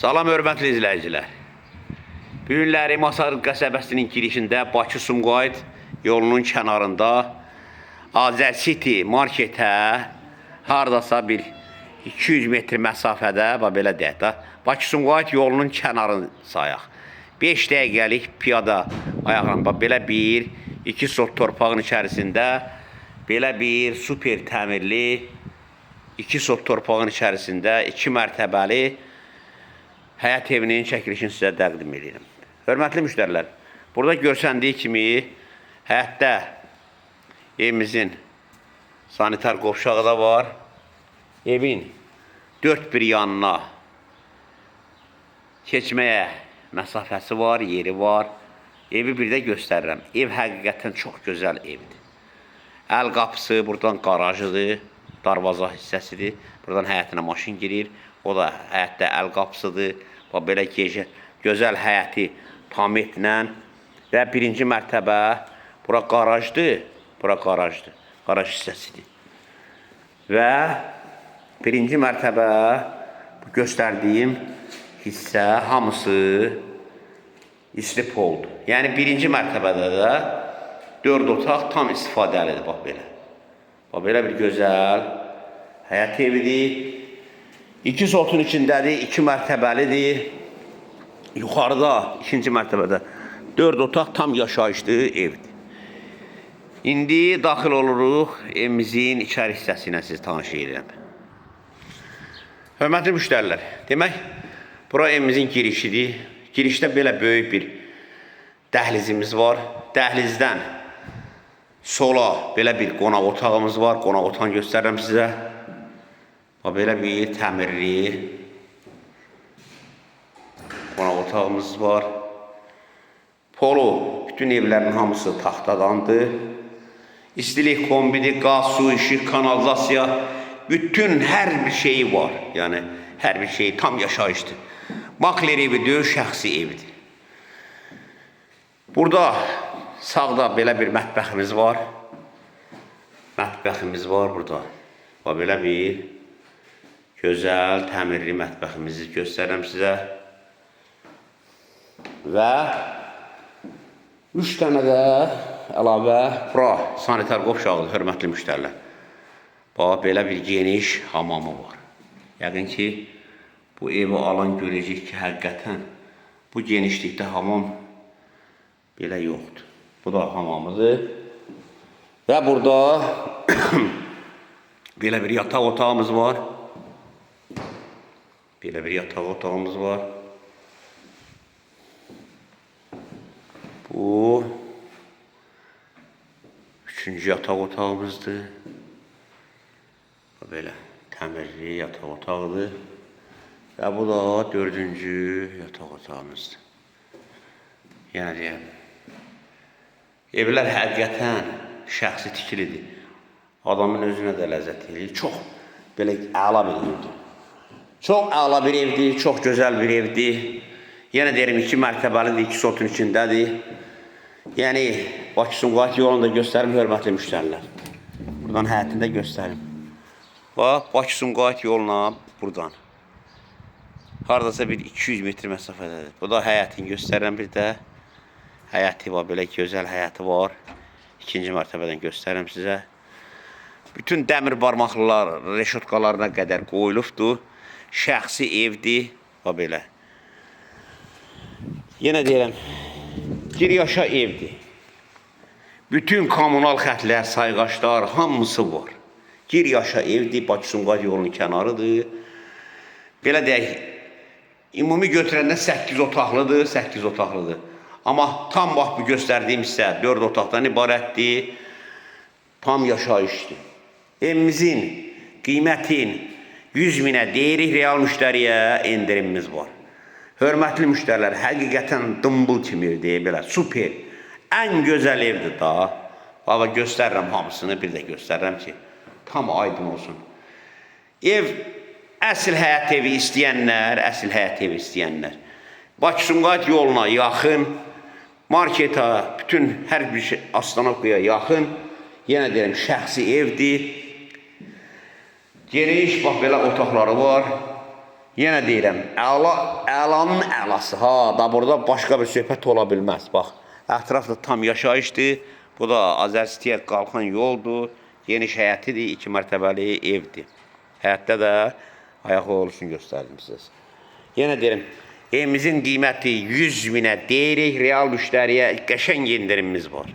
Salam hörmətli izləyicilər. Bu günləri Masarıq qəsəbəsinin girişində Bakı-Sumqayıt yolunun kənarında Azər City marketə hardasa bir 200 metr məsafədə, belə deyək də, Bakı-Sumqayıt yolunun kənarını sayaq. 5 dəqiqəlik piyada ayaqla, belə bir, 2 sot torpağın içərisində, belə bir super təmirli, 2 sot torpağın içərisində 2 mərtəbəli həyət evinin çəkilişini sizə təqdim edirəm. Hörmətli müştərilər, burada görsəndiyi kimi həyətdə evimizin sanitar qovşağı da var. Evin 4 bir yanına keçməyə məsafəsi var, yeri var. Evi bir də göstərirəm. Ev həqiqətən çox gözəl evdir. Əl qapısı, buradan qarajıdır, darvaza hissəsidir. Buradan həyətinə maşın girir. O da həyətdə əl qapısıdır. Belə gözəl həyəti pametlə və birinci mərtəbə, bura qarajdır, qaraj hissəsidir. Və birinci mərtəbə, bu göstərdiyim hissə hamısı islip oldu. Yəni birinci mərtəbədə də 4 otaq tam istifadəlidir, bax belə. Bax belə bir gözəl həyət evidir. 2 sotun içindədir, 2 mərtəbəlidir. Yuxarıda, 2-ci mərtəbədə 4 otaq tam yaşayışlı evdir. İndi daxil oluruq evimizin içəri hissəsinə sizi tanış edirəm. Hörmətli müştərilər, demək, bura evimizin girişidir. Girişdə belə böyük bir dəhlizimiz var. Dəhlizdən sola belə bir qonaq otağımız var. Qonaq otağını göstərirəm sizə. Belə bir təmirli qonaq otağımız var. Polo, bütün evlərin hamısı taxtadandır. İstilik kombidir, qaz, su, işıq, kanalizasiya, bütün hər bir şeyi var. Yəni, hər bir şey tam yaşayışdır. Makler evidir, şəxsi evidir. Burada sağda belə bir mətbəximiz var. Mətbəximiz var burada. Belə bir gözəl, təmirli mətbəximizi göstərirəm sizə. Və 3 dənə də əlavə bura sanitar qovşağıdır, hörmətli müştərilər. Bax, belə bir geniş hamamı var. Yəqin ki, bu evi alan görəcək ki, həqiqətən bu genişlikdə hamam belə yoxdur. Bu da hamamıdır. Və burada belə bir yataq otağımız var. Belə bir yataq otağımız var. Bu 3-cü yataq otağımızdır. Belə təmirli yataq otağıdır. Və bu da 4-cü yataq otağımızdır. Yəni deyəm, evlər həqiqətən şəxsi tikilidir. Adamın özünə də ləzzət edir. Çox belə əla bir evdir. Çox əla bir evdir, çox gözəl bir evdir. Yenə deyirəm, 2 mərtəbəlidir, 2 sotun içindədir. Yəni, Bakı-Sumqayıt yolunu da göstərim, hörmətli müştərilər. Buradan həyətində göstərim. Bax, Bakı-Sumqayıt yoluna buradan. Haradasa bir 200 metr məsafədədir. Bu da həyətini göstərirəm bir də. Həyəti var, belə gözəl həyəti var. 2-ci mərtəbədən göstərirəm sizə. Bütün dəmir barmaqlılar, reşotkalarına qədər qoyulubdur. Şəxsi evdir, belə. Yenə deyirəm, gir yaşa evdir. Bütün kommunal xətlər, sayğaçlar, hamısı var. Gir yaşa evdir, Bakı-Sumqayıt yolunun kənarıdır. Belə deyək, ümumi götürəndə 8 otaqlıdır, 8 otaqlıdır. Amma tam bax bu göstərdiyim hissə 4 otaqdan ibarətdir, tam yaşayışdır. Evimizin, qiymətin 100 minə deyirik, real müştəriyə endirimimiz var. Hörmətli müştərilər, həqiqətən dımbıl kimi evdir, belə super, ən gözəl evdir da. Baba göstərirəm hamısını, bir də göstərirəm ki, tam aydın olsun. Ev, əsl həyət evi istəyənlər, Bakı-Sumqayıt yoluna yaxın, marketa, bütün hər bir şey, Astanovkaya yaxın, yenə deyirəm, şəxsi evdir. Geniş, bax, belə otaqları var. Yenə deyirəm, əlanın əlası. Ha, da burada başqa bir söhbət ola bilməz. Bax, ətrafda tam yaşayışdır. Bu da Azərstiyə qalxan yoldur. Geniş həyətidir, 2 mərtəbəli evdir. Həyətdə də ayaq olsun göstərdim sizə. Yenə deyirəm, evimizin qiyməti 100 minə deyirik, real müştəriyə qəşəng indirimimiz var.